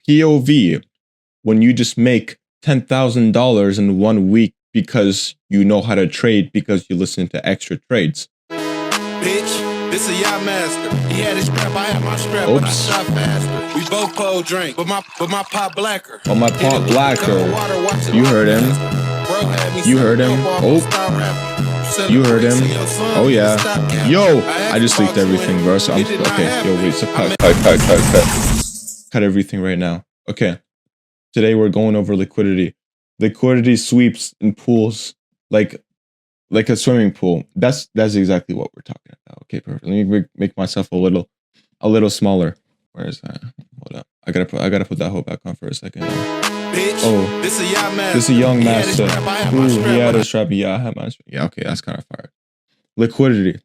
POV, when you just make $10,000 in 1 week because you know how to trade because you listen to extra trades. Bitch, this a yacht master. He had his strap, I had my strap, but I shot faster. We both cold drink, but my pot blacker. Oh, my pot blacker. You heard him. You heard him. Oh, you heard him. Oh yeah. Yo, I just leaked everything, bro. So I'm okay. Yo, wait. So cut everything right now. Okay. Today we're going over liquidity. Liquidity sweeps and pools like a swimming pool. That's exactly what we're talking about. Okay, perfect. Let me make myself a little smaller. Where is that? Hold up. I gotta put that whole back on for a second. Oh, this is a young master. Ooh, he had a strap. Yeah, I had my strap. Yeah, okay, that's kind of fire. Liquidity.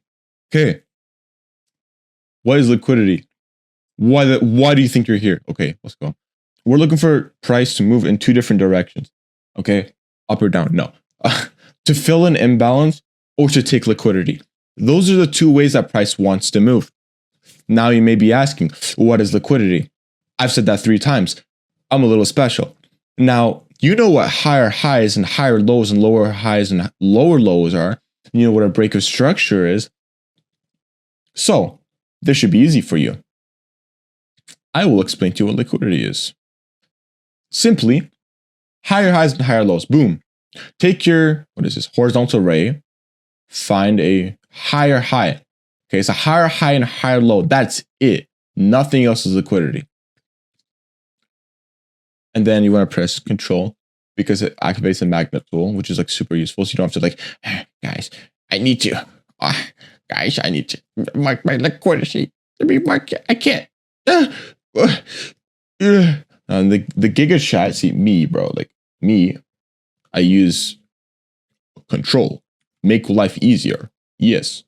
Okay. What is liquidity? Why do you think you're here? Okay, let's go. We're looking for price to move in 2 different directions. Okay, up or down? No. To fill an imbalance or to take liquidity. Those are the 2 ways that price wants to move. Now you may be asking, what is liquidity? I've said that 3 times. I'm a little special. Now, you know what higher highs and higher lows and lower highs and lower lows are. You know what a break of structure is. So, this should be easy for you. I will explain to you what liquidity is. Simply, higher highs and higher lows. Boom. Take your, horizontal ray, find a higher high. Okay, it's a higher high and higher low. That's it. Nothing else is liquidity. And then you want to press Control because it activates the magnet tool, which is like super useful. So you don't have to like, guys, I need to. Guys, I need to. My liquidity. I can't. And the Giga chat, see me, bro. Like me, I use Control. Make life easier. Yes.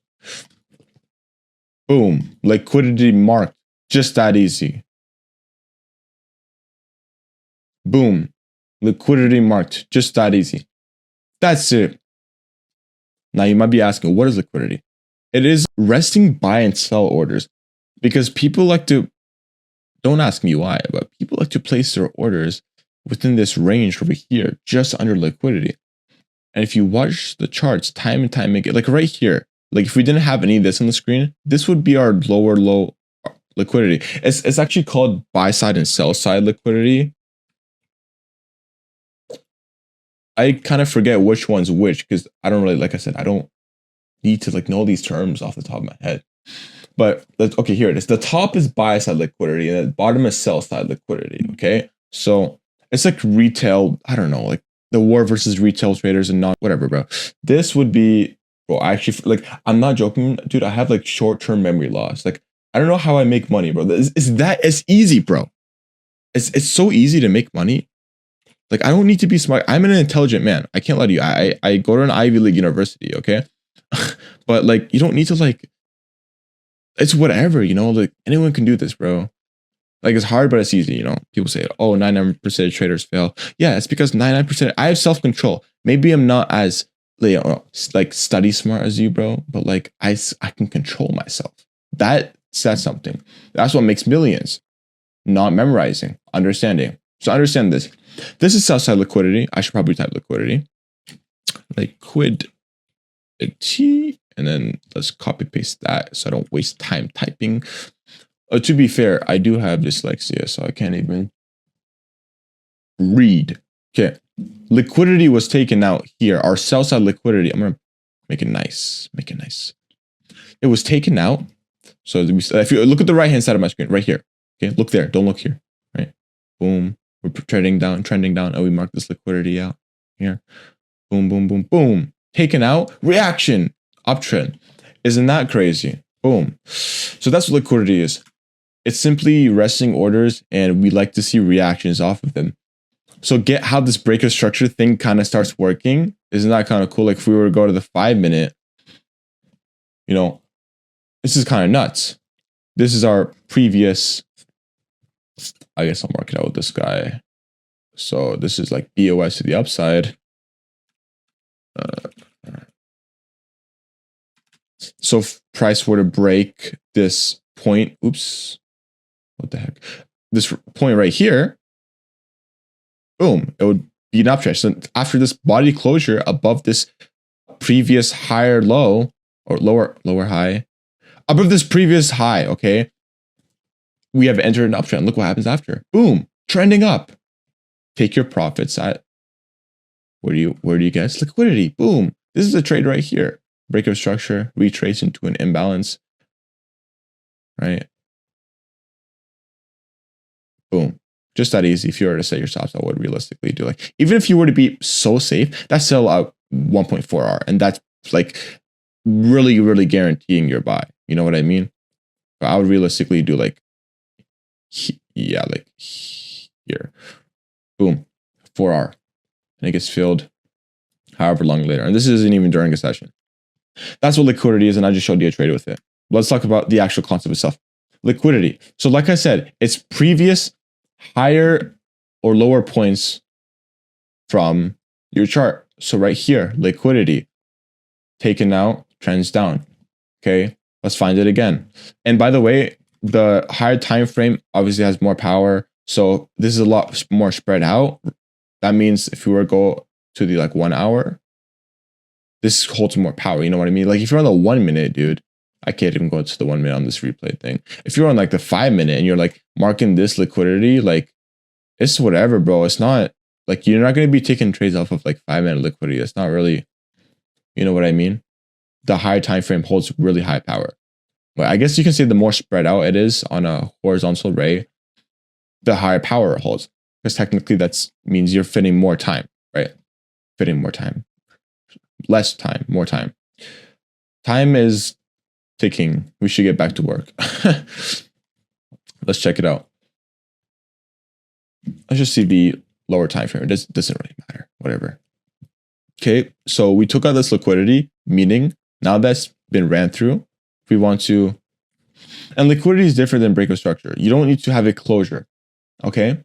Boom. Liquidity marked. Just that easy. Boom. Liquidity marked. Just that easy. That's it. Now you might be asking, what is liquidity? It is resting buy and sell orders because people like to, don't ask me why, but people like to place their orders within this range over here, just under liquidity. And if you watch the charts time and time again, like right here, like if we didn't have any of this on the screen, this would be our lower low liquidity. It's actually called buy side and sell side liquidity. I kind of forget which one's which because I don't really, like I said, I don't need to like know these terms off the top of my head. But okay, here it is. The top is buy side liquidity and the bottom is sell side liquidity. Okay, so it's like retail. I don't know, like the war versus retail traders and not whatever, bro. This would be, bro. I actually like. I'm not joking, dude. I have like short-term memory loss. Like I don't know how I make money, bro. It's easy, bro. It's so easy to make money. Like I don't need to be smart. I'm an intelligent man. I can't lie to you. I go to an Ivy League university. Okay, but like you don't need to like. It's whatever, you know, like anyone can do this, bro. Like it's hard, but it's easy, you know. People say, oh, 99% of traders fail. Yeah, it's because 99%, I have self-control. Maybe I'm not as like study smart as you, bro, but like I can control myself. That says something. That's what makes millions. Not memorizing, understanding. So understand this. This is sell-side liquidity. I should probably type liquidity. Liquidity. And then let's copy paste that so I don't waste time typing. To be fair, I do have dyslexia, so I can't even read. Okay, liquidity was taken out here. Our sell side liquidity. I'm gonna make it nice. Make it nice. It was taken out. So if you look at the right hand side of my screen, right here. Okay, look there. Don't look here. Right. Boom. We're trending down, and we mark this liquidity out here. Boom, boom, boom, boom. Taken out. Reaction. Uptrend. Isn't that crazy? Boom. So that's what liquidity is. It's simply resting orders and we like to see reactions off of them. So get how this break of structure thing kind of starts working. Isn't that kind of cool? Like if we were to go to the 5-minute, you know, this is kind of nuts. This is our previous, I guess I'll mark it out with this guy. So this is like BOS to the upside. So if price were to break this point, oops, what the heck? This point right here, boom, it would be an uptrend. So after this body closure above this previous higher low or lower high, above this previous high, okay, we have entered an uptrend. Look what happens after. Boom, trending up. Take your profits at, where do you guess? Liquidity. Boom. This is a trade right here. Break of structure, retrace into an imbalance, right? Boom. Just that easy. If you were to set your stops, I would realistically do like, even if you were to be so safe, that's still out 1.4R. And that's like really, really guaranteeing your buy. You know what I mean? But I would realistically do like, yeah, like here. Boom. 4R. And it gets filled however long later. And this isn't even during a session. That's what liquidity is. And I just showed you a trade with it. Let's talk about the actual concept itself. Liquidity. So like I said, it's previous higher or lower points from your chart. So right here, liquidity taken out, trends down. Okay, let's find it again. And by the way, the higher time frame obviously has more power. So this is a lot more spread out. That means if you were to go to the like 1 hour, this holds more power. You know what I mean? Like if you're on the 1 minute, dude, I can't even go to the 1 minute on this replay thing. If you're on like the 5 minute and you're like marking this liquidity, like it's whatever, bro. It's not like, you're not going to be taking trades off of like 5 minute liquidity. That's not really, you know what I mean? The higher time frame holds really high power. But I guess you can say the more spread out it is on a horizontal ray, the higher power it holds. Because technically that means you're fitting more time, right? Fitting more time. Less time, more time. Time is ticking. We should get back to work. Let's check it out. Let's just see the lower time frame. It doesn't really matter. Whatever. Okay, so we took out this liquidity, meaning now that's been ran through. If we want to, and liquidity is different than break of structure. You don't need to have a closure. Okay.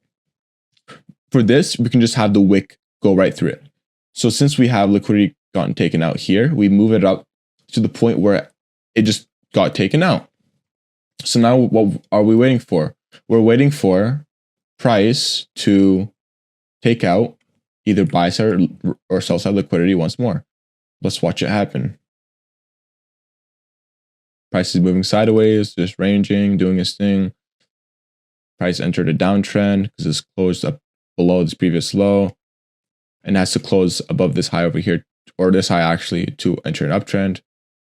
For this, we can just have the wick go right through it. So since we have liquidity gotten taken out here, we move it up to the point where it just got taken out. So now what are we waiting for? We're waiting for price to take out either buy side or sell side liquidity once more. Let's watch it happen. Price is moving sideways, just ranging, doing its thing. Price entered a downtrend because it's closed up below this previous low and has to close above this high over here, or this high actually, to enter an uptrend.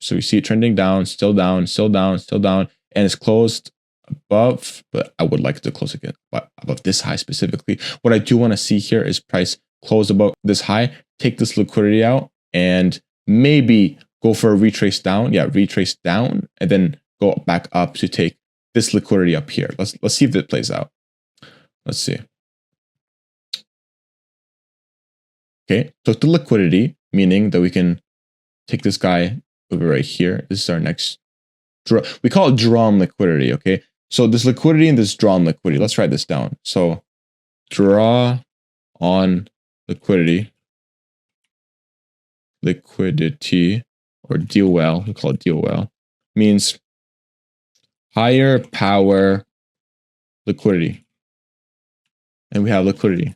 So we see it trending down, still down, still down, still down, and it's closed above, but I would like it to close again, but above this high specifically. What I do want to see here is price close above this high, take this liquidity out, and maybe go for a retrace down. Yeah, retrace down, and then go back up to take this liquidity up here. Let's see if that plays out. Let's see. Okay, so the liquidity, meaning that we can take this guy over right here. This is our next draw. We call it drawn liquidity, okay? So this liquidity and this drawn liquidity. Let's write this down. So draw on liquidity, or deal well, we call it deal well, means higher power liquidity. And we have liquidity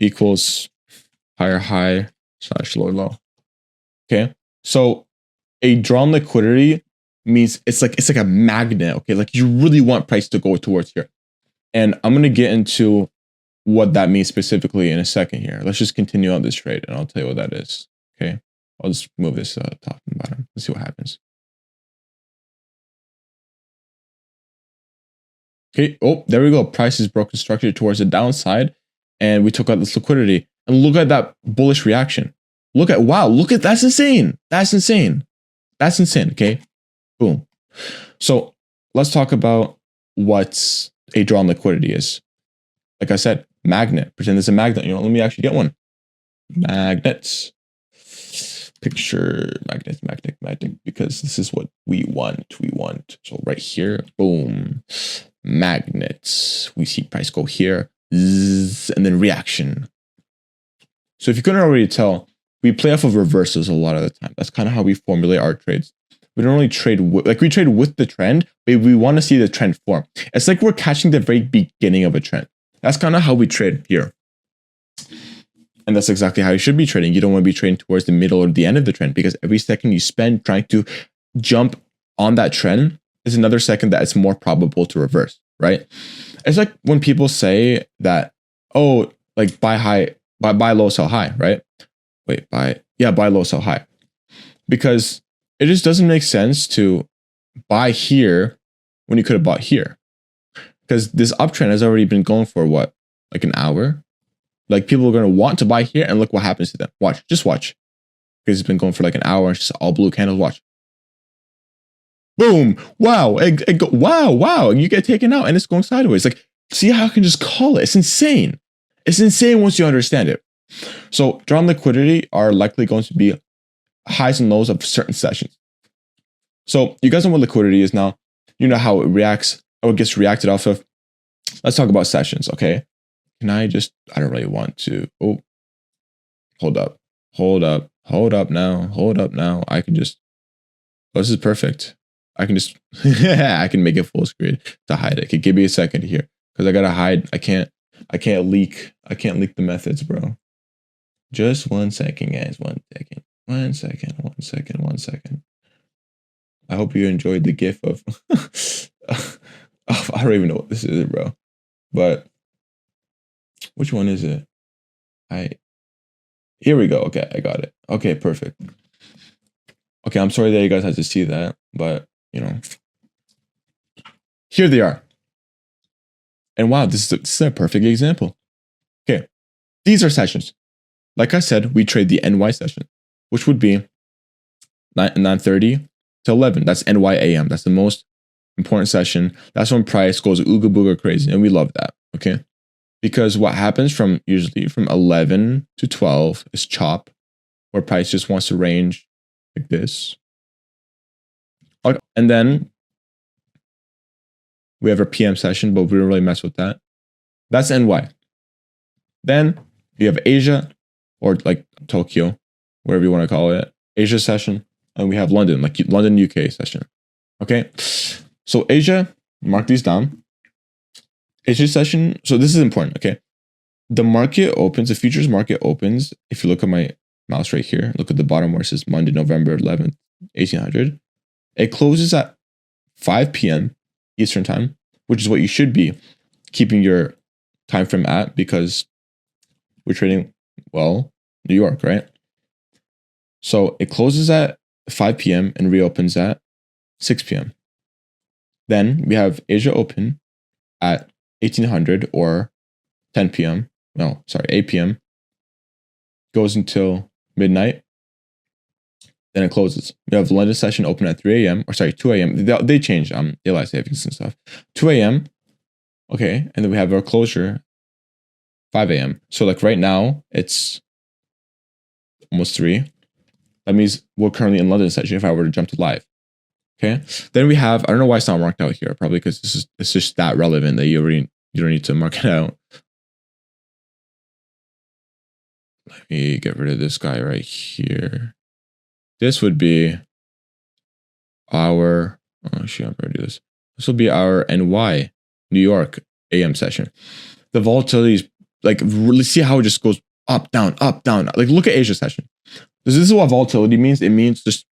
equals higher high / lower low. Okay, so a drawn liquidity means it's like a magnet. Okay, like you really want price to go towards here, and I'm gonna get into what that means specifically in a second here. Let's just continue on this trade, and I'll tell you what that is. Okay, I'll just move this top and bottom. Let's see what happens. Okay, oh, there we go. Price is broken structure towards the downside, and we took out this liquidity. And look at that bullish reaction. Look at, wow, look at, that's insane. That's insane. That's insane, okay? Boom. So let's talk about what a drawn liquidity is. Like I said, magnet. Pretend there's a magnet. You know, let me actually get one. Magnets. Picture magnet, because this is what we want. So right here, boom. Magnets. We see price go here, zzz, and then reaction. So if you couldn't already tell, we play off of reversals a lot of the time. That's kind of how we formulate our trades. We don't really trade we trade with the trend, but we want to see the trend form. It's like we're catching the very beginning of a trend. That's kind of how we trade here. And that's exactly how you should be trading. You don't want to be trading towards the middle or the end of the trend, because every second you spend trying to jump on that trend is another second that it's more probable to reverse, right? It's like when people say that, oh, like buy low, sell high, right? Buy low, sell high. Because it just doesn't make sense to buy here when you could have bought here. Because this uptrend has already been going for what? Like an hour? Like people are going to want to buy here, and look what happens to them. Watch, just watch. Because it's been going for like an hour, it's just all blue candles, watch. Boom! Wow! Wow! You get taken out and it's going sideways. Like, see how I can just call it? It's insane. It's insane once you understand it. So drawn liquidity are likely going to be highs and lows of certain sessions. So you guys know what liquidity is now. You know how it reacts, how it gets reacted off of. Let's talk about sessions, okay? Can I don't really want to. Oh, hold up now. I can just, this is perfect. I can just, I can make it full screen to hide it. Okay, give me a second here, because I gotta hide. I can't leak the methods, bro. Just 1 second, guys. 1 second. 1 second. 1 second. 1 second. I hope you enjoyed the gif of, I don't even know what this is, bro. But which one is it? Here we go. Okay, I got it. Okay, perfect. Okay, I'm sorry that you guys had to see that, but you know, here they are. And wow, this is a perfect example. Okay, these are sessions. Like I said, we trade the NY session, which would be 9:30 to 11. That's NY AM. That's the most important session. That's when price goes ooga booga crazy, and we love that. Okay, because what happens usually from 11 to 12 is chop, where price just wants to range like this. Okay. And then we have our PM session, but we don't really mess with that. That's NY. Then you have Asia, or like Tokyo, whatever you want to call it, Asia session. And we have London, like London, UK session. Okay. So Asia, mark these down. Asia session. So this is important. Okay. The market opens, the futures market opens. If you look at my mouse right here, look at the bottom where it says Monday, November 11th, 1800. It closes at 5 p.m. Eastern time, which is what you should be keeping your time frame at, because we're trading, well, New York, right? So it closes at 5 p.m. and reopens at 6 p.m. Then we have Asia open at 1800 or 10 p.m. No, sorry, 8 p.m. Goes until midnight. Then it closes. We have London session open at 3 a.m. or sorry, 2 a.m. They change daylight savings and stuff. 2 a.m. Okay, and then we have our closure 5 a.m. So like right now it's almost 3. That means we're currently in London session if I were to jump to live. Okay. Then we have, I don't know why it's not marked out here, probably because it's just that relevant that you don't need to mark it out. Let me get rid of this guy right here. This would be our, oh shit, I'm going to do this. This will be our NY, New York AM session. The volatility is like, really see how it just goes up, down, up, down. Like look at Asia session. This is what volatility means. It means just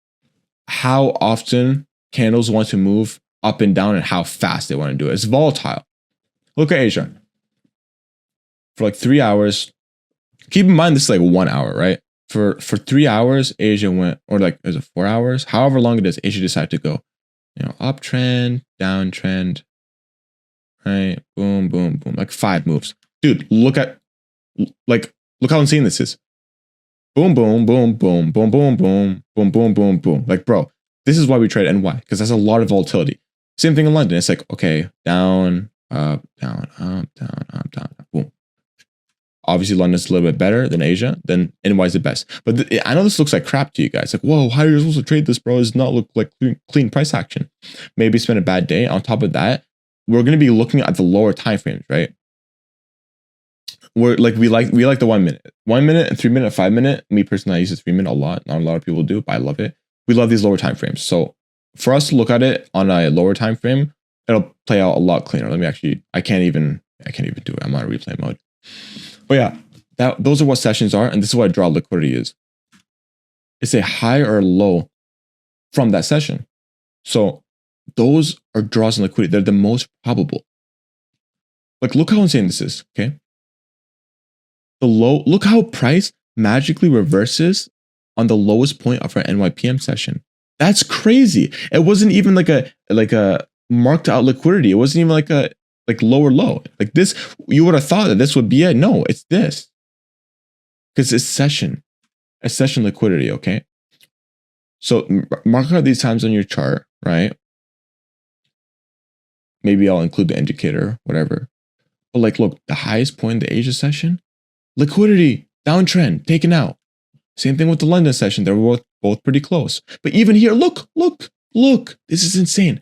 how often candles want to move up and down and how fast they want to do it. It's volatile. Look at Asia. For like 3 hours. Keep in mind this is like 1 hour, right? For 3 hours, Asia went, or like, is it 4 hours? However long it is, Asia decided to go, uptrend, downtrend, right? Boom, boom, boom. Like 5 moves. Dude, look how insane this is. Boom, boom, boom, boom, boom, boom, boom, boom, boom, boom, boom. Like, bro, this is why we trade NY, because there's a lot of volatility. Same thing in London. It's like, okay, down, up, down, up, down, up, down, boom. Obviously, London's a little bit better than Asia. Then NY is the best. But I know this looks like crap to you guys. Like, whoa, how are you supposed to trade this, bro? It does not look like clean price action. Maybe it's been a bad day. On top of that, we're going to be looking at the lower time frames, right? We're like we like the 1 minute, 1 minute and 3 minute, 5 minute. Me personally, I use the 3 minute a lot. Not a lot of people do, but I love it. We love these lower time frames. So for us to look at it on a lower time frame, it'll play out a lot cleaner. Let me actually, I can't even do it. I'm on replay mode. But yeah, those are what sessions are, and this is what a draw liquidity is. It's a high or low from that session. So those are draws in liquidity. They're the most probable. Like, look how insane this is, okay? The low, look how price magically reverses on the lowest point of our NYPM session. That's crazy. It wasn't even like a marked out liquidity. It wasn't even like a lower low. Like this, you would have thought that this would be it. No, it's this. Because it's session. A session liquidity, okay? So mark out these times on your chart, right? Maybe I'll include the indicator, whatever. But like, look, the highest point in the Asia session, liquidity, downtrend, taken out. Same thing with the London session. They were both pretty close. But even here, look. This is insane.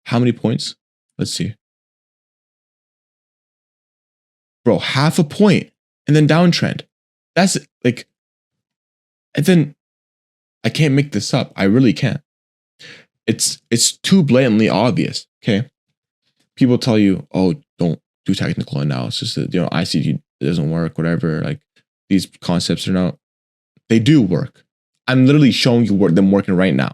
How many points? Let's see. Bro, half a point and then downtrend. That's like, and then I can't make this up. I really can't. It's too blatantly obvious, okay? People tell you, oh, don't do technical analysis. ICT doesn't work, whatever. Like, these concepts are not, they do work. I'm literally showing you them working right now.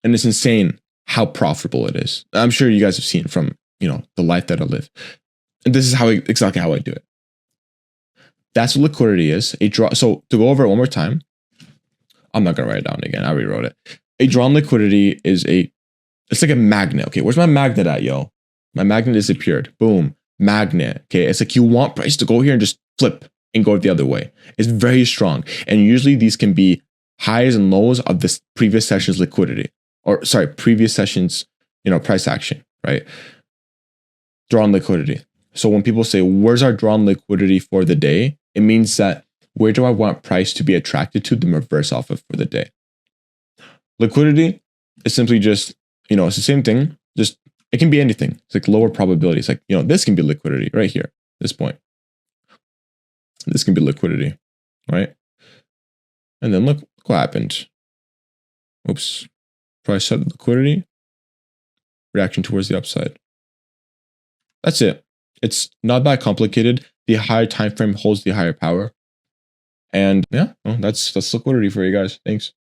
And it's insane how profitable it is. I'm sure you guys have seen from, the life that I live. And this is exactly how I do it. That's what liquidity is. A draw. So to go over it one more time, I'm not gonna write it down again. I rewrote it. A drawn liquidity is it's like a magnet. Okay, where's my magnet at, yo? My magnet disappeared. Boom, magnet. Okay, it's like you want price to go here and just flip and go the other way. It's very strong, and usually these can be highs and lows of this previous session's liquidity, or sorry, previous session's price action, right? Drawn liquidity. So when people say, where's our drawn liquidity for the day? It means that where do I want price to be attracted to the reverse off of for the day? Liquidity is simply just, it's the same thing. Just, it can be anything. It's like lower probability. It's like, this can be liquidity right here, this point. This can be liquidity, right? And then look what happened. Oops. Price set liquidity. Reaction towards the upside. That's it. It's not that complicated. The higher time frame holds the higher power. And yeah, well, that's liquidity for you guys. Thanks.